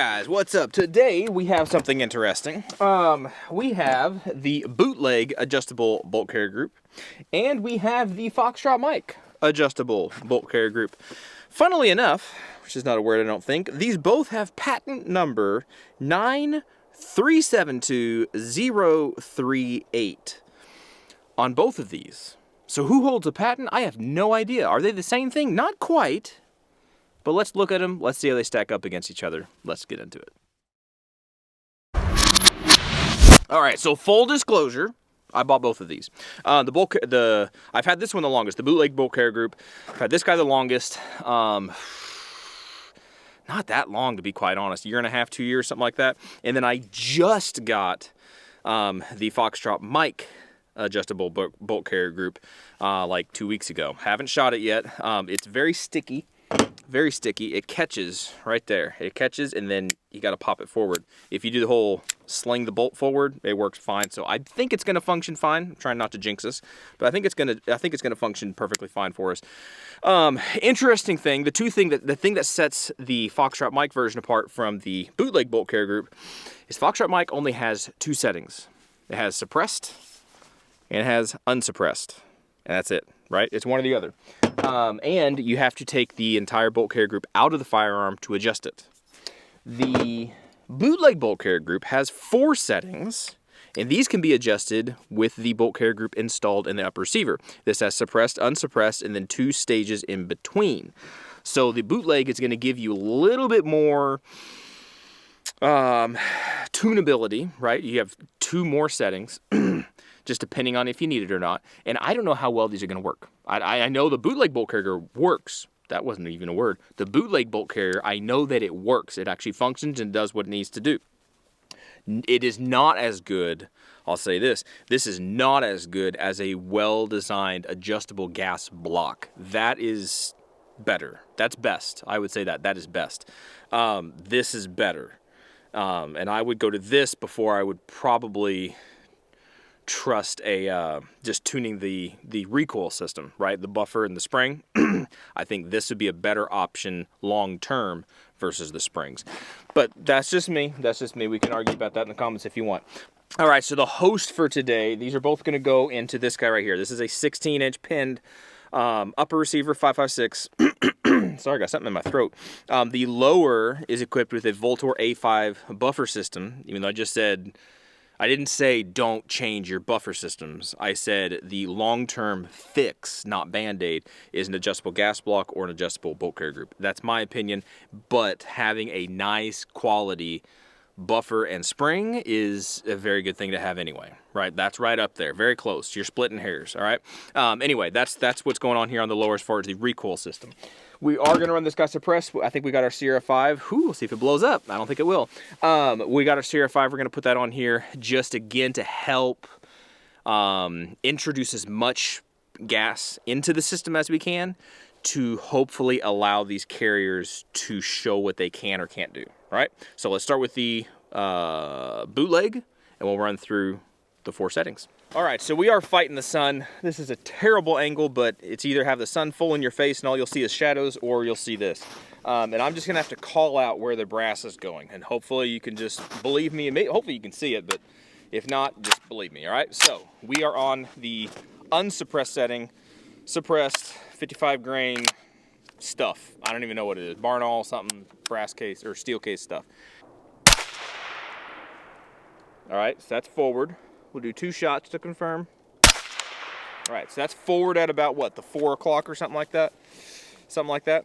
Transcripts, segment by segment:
guys, what's up? Today we have something interesting. We have the Bootleg Adjustable Bolt Carrier Group, and we have the Foxtrot Mike Adjustable Bolt Carrier Group. Funnily enough, which is not a word I don't think, these both have patent number 9372038 on both of these. So who holds a patent? I have no idea. Are they the same thing? Not quite. But let's look at them. Let's see how they stack up against each other. Let's get into it. All right, so full disclosure, I bought both of these. I've had this one the longest, the Bootleg Bolt Carrier Group. I've had this guy the longest. Not that long, to be quite honest. 1.5 years, 2 years, something like that. And then I just got the Foxtrot Mike Adjustable Bolt Carrier Group like 2 weeks ago. Haven't shot it yet. It's very sticky. Very sticky. It catches right there. It catches, and then you got to pop it forward. If you do the whole sling the bolt forward, it works fine. So I think it's going to function fine. I'm trying not to jinx us, but I think it's going to function perfectly fine for us. Interesting thing, the thing that sets the Foxtrot Mike version apart from the Bootleg Bolt Carrier Group is Foxtrot Mike only has 2 settings. It has suppressed and it has unsuppressed, and that's it. Right? It's one or the other. And you have to take the entire bolt carrier group out of the firearm to adjust it. The Bootleg Bolt Carrier Group has 4 settings, and these can be adjusted with the bolt carrier group installed in the upper receiver. This has suppressed, unsuppressed, and then 2 stages in between. So the Bootleg is going to give you a little bit more tunability, right? You have 2 more settings. Just depending on if you need it or not. And I don't know how well these are going to work. I know the Bootleg Bolt Carrier works. That wasn't even a word. The Bootleg Bolt Carrier, I know that it works. It actually functions and does what it needs to do. It is not as good, I'll say this is not as good as a well-designed adjustable gas block. That is better. That's best. I would say that is best. This is better. And I would go to this before I would probably trust just tuning the recoil system, right? The buffer and the spring. I think this would be a better option long term versus the springs. But that's just me. We can argue about that in the comments if you want. All right, so the host for today, these are both going to go into this guy right here. This is a 16-inch pinned upper receiver 5.56. Sorry, I got something in my throat. The lower is equipped with a Voltor A5 buffer system, even though I didn't say don't change your buffer systems. I said the long-term fix, not Band-Aid, is an adjustable gas block or an adjustable bolt carrier group. That's my opinion, but having a nice quality buffer and spring is a very good thing to have anyway, right? That's right up there, very close. You're splitting hairs, all right? Anyway, that's what's going on here on the lower as far as the recoil system. We are going to run this guy suppressed. I think we got our Sierra 5. We'll see if it blows up. I don't think it will. We got our Sierra 5. We're going to put that on here just again to help introduce as much gas into the system as we can to hopefully allow these carriers to show what they can or can't do. All right? So let's start with the Bootleg, and we'll run through the 4 settings. All right, so we are fighting the sun. This is a terrible angle, but it's either have the sun full in your face and all you'll see is shadows, or you'll see this. And I'm just gonna have to call out where the brass is going, and hopefully you can just believe me, and hopefully you can see it, but if not, just believe me, all right? So we are on the unsuppressed setting, suppressed 55 grain stuff. I don't even know what it is, Barnall something, brass case or steel case stuff. All right, so that's forward. We'll do 2 shots to confirm. All right, so that's forward at about what, the 4 o'clock or something like that? Something like that.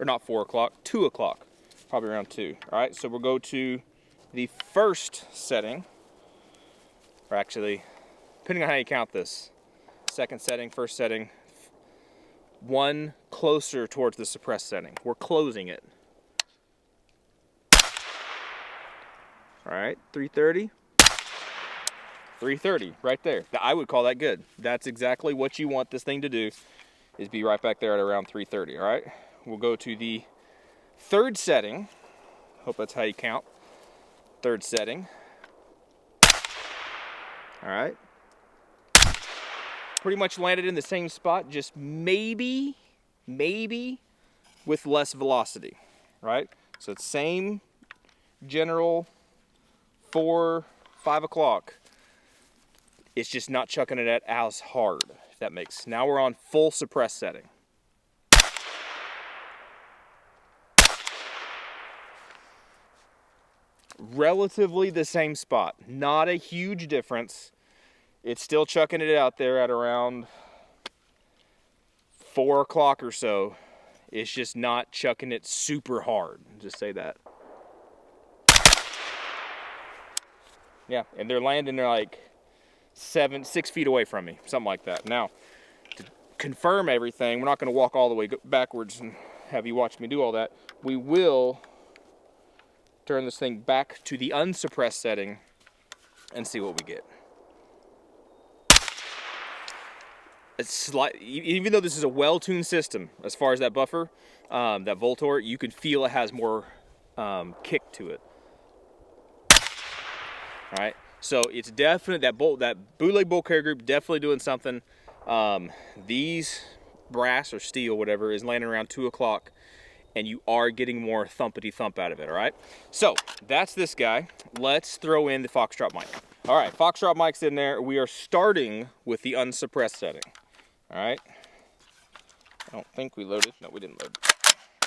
Or not 4 o'clock, 2 o'clock. Probably around 2. All right, so we'll go to the first setting. Or actually, depending on how you count this. Second setting, first setting. 1 closer towards the suppressed setting. We're closing it. All right, 330. 330 right there. I would call that good. That's exactly what you want this thing to do, is be right back there at around 330. All right, we'll go to the 3rd setting. Hope that's how you count. 3rd setting. All right, pretty much landed in the same spot, just maybe with less velocity, right? So it's same general 4, 5 o'clock, it's just not chucking it at as hard, if that makes. Now we're on full suppress setting. Relatively the same spot, not a huge difference. It's still chucking it out there at around 4 o'clock or so. It's just not chucking it super hard, just say that. Yeah, and they're landing there like 6 feet away from me, something like that. Now, to confirm everything, we're not going to walk all the way backwards and have you watch me do all that. We will turn this thing back to the unsuppressed setting and see what we get. It's even though this is a well-tuned system, as far as that buffer, that Voltor, you can feel it has more kick to it. All right, so it's definite that bootleg bolt carrier group definitely doing something. These brass or steel, whatever, is landing around 2 o'clock, and you are getting more thumpity thump out of it. All right, so that's this guy. Let's throw in the Foxtrot Mike. All right, Foxtrot Mike's in there. We are starting with the unsuppressed setting. All right, I don't think we loaded. No, we didn't load.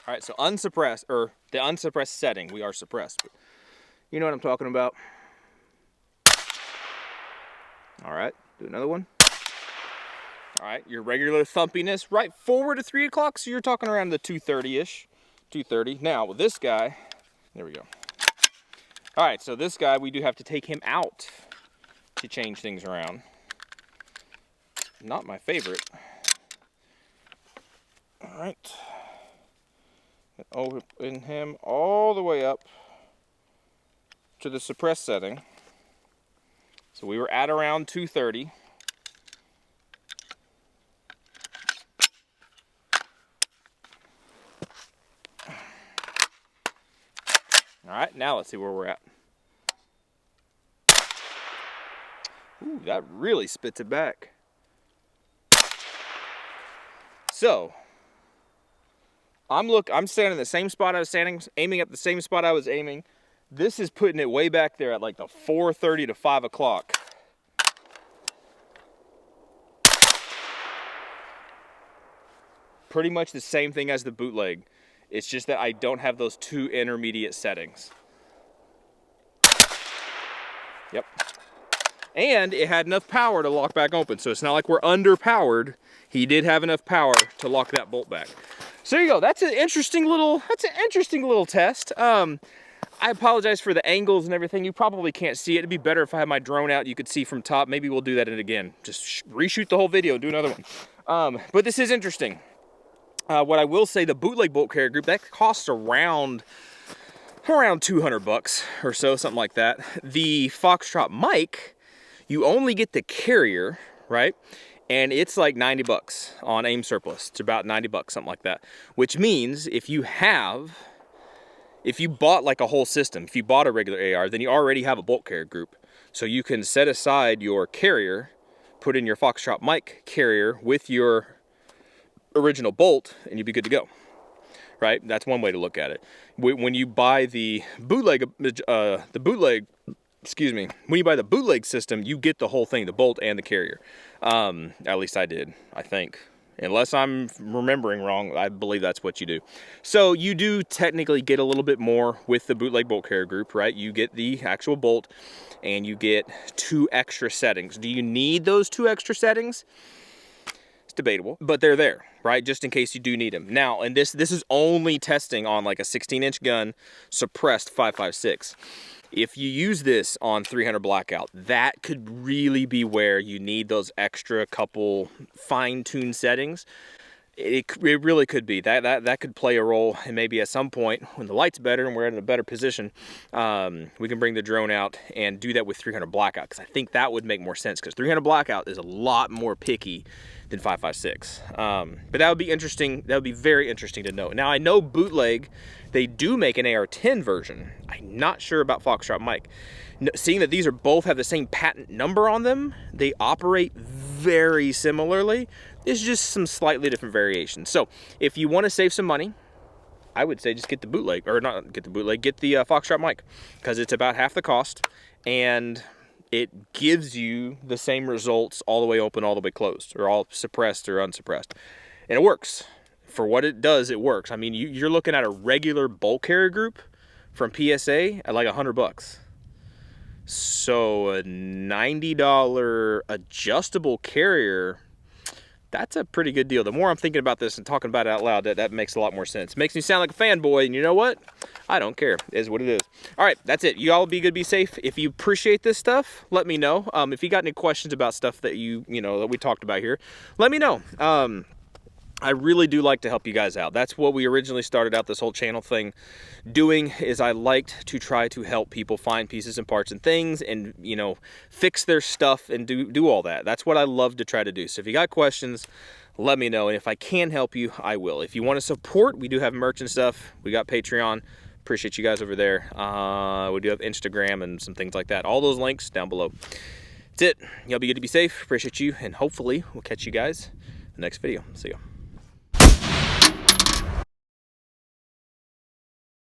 All right, so unsuppressed, or the unsuppressed setting, we are suppressed. But you know what I'm talking about. All right, do another one. All right, your regular thumpiness, right forward to 3 o'clock, so you're talking around the 230-ish, 230. Now, with this guy, there we go. All right, so this guy, we do have to take him out to change things around. Not my favorite. All right. Open him all the way up to the suppress setting. So we were at around 230. All right, now let's see where we're at. Ooh, that really spits it back. So, I'm standing in the same spot I was standing, aiming at the same spot I was aiming. This is putting it way back there at like the 4:30 to 5 o'clock. Pretty much the same thing as the bootleg. It's just that I don't have those 2 intermediate settings. Yep. And it had enough power to lock back open. So it's not like we're underpowered. He did have enough power to lock that bolt back. So there you go. That's an interesting little test. I apologize for the angles and everything. You probably can't see it. It'd be better if I had my drone out. You could see from top. Maybe we'll do that again. Just reshoot the whole video, do another one. But this is interesting. What I will say, the bootleg bolt carrier group, that costs around 200 bucks or so, something like that. The Foxtrot Mike, you only get the carrier, right? And it's like 90 bucks on AIM Surplus. It's about 90 bucks, something like that. Which means if you bought like a whole system, if you bought a regular AR, then you already have a bolt carrier group. So you can set aside your carrier, put in your Foxtrot Mike carrier with your original bolt, and you'd be good to go. Right? That's one way to look at it. When you buy the bootleg, when you buy the bootleg system, you get the whole thing, the bolt and the carrier. At least I did, I think. Unless I'm remembering wrong, I believe that's what you do. So you do technically get a little bit more with the bootleg bolt carrier group, right? You get the actual bolt and you get 2 extra settings. Do you need those 2 extra settings? It's debatable, but they're there, right? Just in case you do need them. Now, and this is only testing on like a 16-inch gun, suppressed 5.56. If you use this on 300 blackout, that could really be where you need those extra couple fine-tuned settings. It really could be. That could play a role, and maybe at some point when the light's better and we're in a better position, we can bring the drone out and do that with 300 blackout, because I think that would make more sense, because 300 blackout is a lot more picky than 5.56. But that would be interesting. That would be very interesting to know. Now, I know Bootleg, they do make an AR-10 version. I'm not sure about Foxtrot Mike. Seeing that these are both have the same patent number on them, they operate very similarly. It's just some slightly different variations. So if you want to save some money, I would say just get the bootleg, or not get the bootleg, get the Foxtrot Mike, because it's about half the cost, and it gives you the same results all the way open, all the way closed, or all suppressed or unsuppressed. And it works. For what it does, it works. I mean, you're looking at a regular bolt carrier group from PSA at like $100. So a $90 adjustable carrier, that's a pretty good deal. The more I'm thinking about this and talking about it out loud, that makes a lot more sense. Makes me sound like a fanboy, and you know what? I don't care. It is what it is. All right, that's it. You all be good, be safe. If you appreciate this stuff, let me know. If you got any questions about stuff that that we talked about here, let me know. I really do like to help you guys out. That's what we originally started out this whole channel thing doing, is I liked to try to help people find pieces and parts and things and, fix their stuff and do all that. That's what I love to try to do. So if you got questions, let me know. And if I can help you, I will. If you want to support, we do have merch and stuff. We got Patreon. Appreciate you guys over there. We do have Instagram and some things like that. All those links down below. That's it. Y'all be good to be safe. Appreciate you. And hopefully we'll catch you guys in the next video. See ya.